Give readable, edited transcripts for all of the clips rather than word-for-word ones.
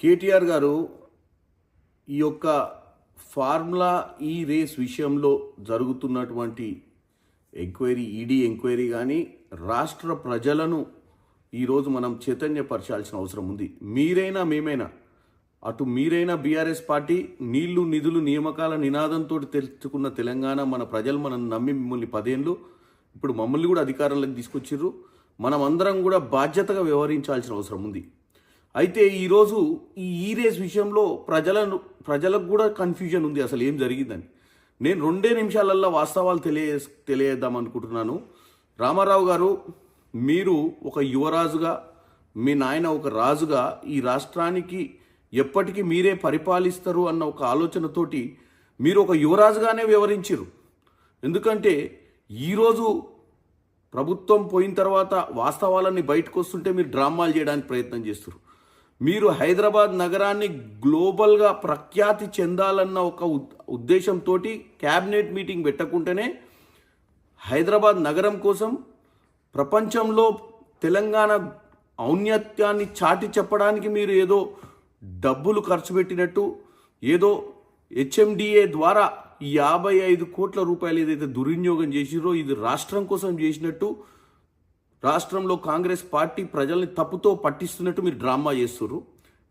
కేటీఆర్ గారు ఈ యొక్క ఫార్ములా ఈ రేస్ విషయంలో జరుగుతున్నటువంటి ఈడీ ఎంక్వైరీ కానీ రాష్ట్ర ప్రజలను ఈరోజు మనం చైతన్యపరచాల్సిన అవసరం ఉంది. మీరైనా మేమైనా, అటు మీరైనా బీఆర్ఎస్ పార్టీ నీళ్లు నిధులు నియామకాల నినాదంతో తెచ్చుకున్న తెలంగాణ మన ప్రజలు మనం నమ్మి మిమ్మల్ని 10 ఏళ్ళు ఇప్పుడు మమ్మల్ని కూడా అధికారంలోకి తీసుకొచ్చిర్రు. మనం అందరం కూడా బాధ్యతగా వ్యవహరించాల్సిన అవసరం ఉంది. అయితే ఈరోజు ఈ రేస్ విషయంలో ప్రజలకు కూడా కన్ఫ్యూజన్ ఉంది, అసలు ఏం జరిగిందని. నేను 2 నిమిషాలల్లో వాస్తవాలు తెలియజేద్దాం అనుకుంటున్నాను. రామారావు గారు, మీరు ఒక యువరాజుగా, మీ నాయన ఒక రాజుగా ఈ రాష్ట్రానికి ఎప్పటికీ మీరే పరిపాలిస్తారు అన్న ఒక ఆలోచనతోటి మీరు ఒక యువరాజుగానే వ్యవహరించారు. ఎందుకంటే ఈరోజు ప్రభుత్వం పోయిన తర్వాత వాస్తవాలన్నీ బయటకు వస్తుంటే మీరు డ్రామాలు చేయడానికి ప్రయత్నం చేస్తారు. మీరు హైదరాబాద్ నగరాన్ని గ్లోబల్గా ప్రఖ్యాతి చెందాలన్న ఒక ఉద్దేశంతో క్యాబినెట్ మీటింగ్ పెట్టకుంటేనే హైదరాబాద్ నగరం కోసం ప్రపంచంలో తెలంగాణ ఔన్నత్యాన్ని చాటి చెప్పడానికి మీరు ఏదో డబ్బులు ఖర్చు పెట్టినట్టు, ఏదో హెచ్ఎండిఏ ద్వారా 55 కోట్ల రూపాయలు ఏదైతే దుర్వినియోగం చేసిరో ఇది రాష్ట్రం కోసం చేసినట్టు, రాష్ట్రంలో కాంగ్రెస్ పార్టీ ప్రజల్ని తప్పుతో పట్టిస్తున్నట్టు మీరు డ్రామా చేస్తున్నారు.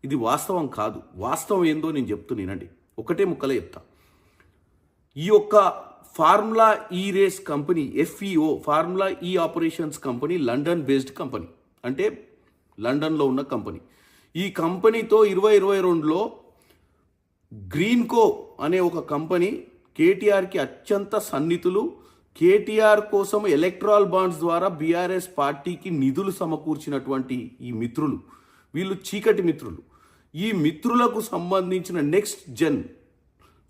ఇది వాస్తవం కాదు. వాస్తవం ఏందో నేను చెప్తున్నానండి, ఒకటే ముక్కలే చెప్తా. ఈ యొక్క ఫార్ములా ఈ రేస్ కంపెనీ FEO, ఫార్ములా ఈ operations company London based company, అంటే లండన్లో ఉన్న కంపెనీ. ఈ కంపెనీతో 2022లో గ్రీన్కో అనే ఒక కంపెనీ కేటీఆర్కి అత్యంత సన్నిహితులు. కేటీఆర్ కోసం ఎలక్ట్రాల్ బాండ్స్ ద్వారా బీఆర్ఎస్ పార్టీకి నిధులు సమకూర్చినటువంటి ఈ మిత్రులు, వీళ్ళు చీకటి మిత్రులు. ఈ మిత్రులకు సంబంధించిన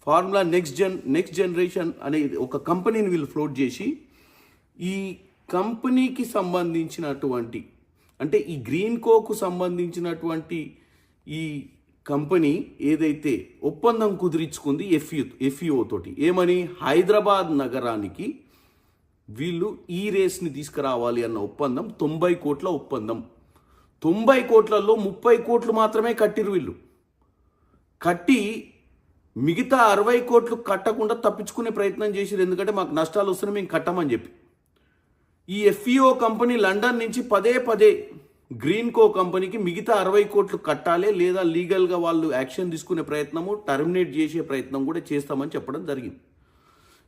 ఫార్ములా నెక్స్ట్ జనరేషన్ అనే ఒక కంపెనీని వీళ్ళు ఫ్లోట్ చేసి, ఈ కంపెనీకి సంబంధించినటువంటి, అంటే ఈ గ్రీన్కోకు సంబంధించినటువంటి ఈ కంపెనీ ఏదైతే ఒప్పందం కుదిరించుకుంది FEO తోటి, ఏమని, హైదరాబాద్ నగరానికి వీళ్ళు ఈ రేస్ని తీసుకురావాలి అన్న ఒప్పందం 90 కోట్ల ఒప్పందం. 90 కోట్లలో 30 కోట్లు మాత్రమే కట్టిరు వీళ్ళు. కట్టి మిగతా 60 కోట్లు కట్టకుండా తప్పించుకునే ప్రయత్నం చేసిరు. ఎందుకంటే మాకు నష్టాలు వస్తున్నాయి, మేము కట్టమని చెప్పి. ఈ FEO కంపెనీ లండన్ నుంచి పదే గ్రీన్కో కంపెనీకి మిగతా 60 కోట్లు కట్టాలి, లేదా లీగల్గా వాళ్ళు యాక్షన్ తీసుకునే ప్రయత్నము, టర్మినేట్ చేసే ప్రయత్నం కూడా చేస్తామని చెప్పడం జరిగింది.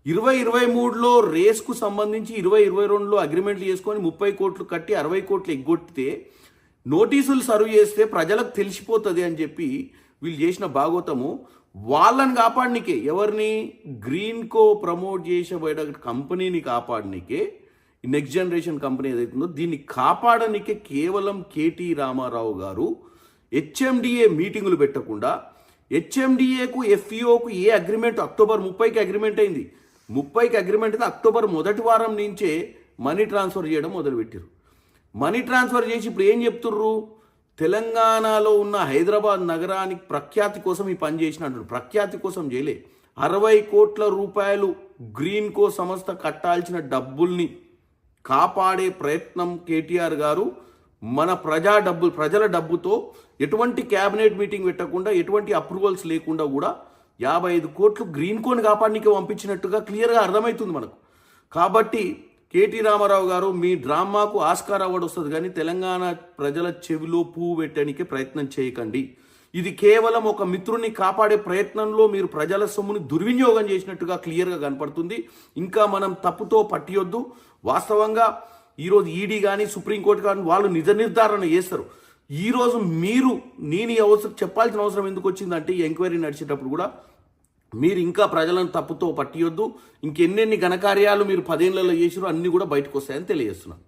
2023లో రేస్కు సంబంధించి 2022లో అగ్రిమెంట్లు చేసుకొని 30 కోట్లు కట్టి 60 కోట్లు ఎగ్గొట్టితే నోటీసులు సర్వ్ చేస్తే ప్రజలకు తెలిసిపోతుంది అని చెప్పి వీళ్ళు చేసిన భాగోతము. వాళ్ళని కాపాడనికే, ఎవరిని, గ్రీన్కో ప్రమోట్ చేసేబోయే కంపెనీని కాపాడనికే, నెక్స్ట్ జనరేషన్ కంపెనీ ఏదైతుందో దీన్ని కాపాడనికే కేవలం కేటీ రామారావు గారు హెచ్ఎండిఏ మీటింగులు పెట్టకుండా, హెచ్ఎండిఏకు FEOకు ఏ అగ్రిమెంట్ అక్టోబర్ 30కి అగ్రిమెంట్ అయింది. 30కి అగ్రిమెంట్ అయితే అక్టోబర్ మొదటి వారం నుంచే మనీ ట్రాన్స్ఫర్ చేయడం మొదలుపెట్టారు. మనీ ట్రాన్స్ఫర్ చేసి ఇప్పుడు ఏం చెప్తుర్రు, తెలంగాణలో ఉన్న హైదరాబాద్ నగరానికి ప్రఖ్యాతి కోసం ఈ పని చేసిన అంటారు. ప్రఖ్యాతి కోసం చేయలే. 60 కోట్ల రూపాయలు గ్రీన్కో సంస్థ కట్టాల్సిన డబ్బుల్ని కాపాడే ప్రయత్నం కేటీఆర్ గారు మన ప్రజల డబ్బుతో ఎటువంటి క్యాబినెట్ మీటింగ్ పెట్టకుండా, ఎటువంటి అప్రూవల్స్ లేకుండా కూడా 55 కోట్లు గ్రీన్కోని కాపాడనీకి పంపించినట్టుగా క్లియర్గా అర్థమవుతుంది మనకు. కాబట్టి కేటీ రామారావు గారు, మీ డ్రామాకు ఆస్కార్ అవార్డు వస్తుంది, కానీ తెలంగాణ ప్రజల చెవిలో పువ్వు పెట్టడానికి ప్రయత్నం చేయకండి. ఇది కేవలం ఒక మిత్రుని కాపాడే ప్రయత్నంలో మీరు ప్రజల సొమ్ముని దుర్వినియోగం చేసినట్టుగా క్లియర్గా కనపడుతుంది. ఇంకా మనం తప్పుతో పట్టియొద్దు. వాస్తవంగా ఈరోజు ఈడీ కానీ సుప్రీంకోర్టు కానీ వాళ్ళు నిజ నిర్ధారణ చేస్తారు. ఈరోజు నేను చెప్పాల్సిన అవసరం ఎందుకు వచ్చిందంటే, ఈ ఎంక్వైరీ నడిచేటప్పుడు కూడా మీరు ఇంకా ప్రజలను తప్పుతో పట్టియొద్దు. ఇంకెన్నెన్ని ఘనకార్యాలు మీరు 10 ఏళ్లలో చేసిరో అన్నీ కూడా బయటకు వస్తాయని తెలియజేస్తున్నాను.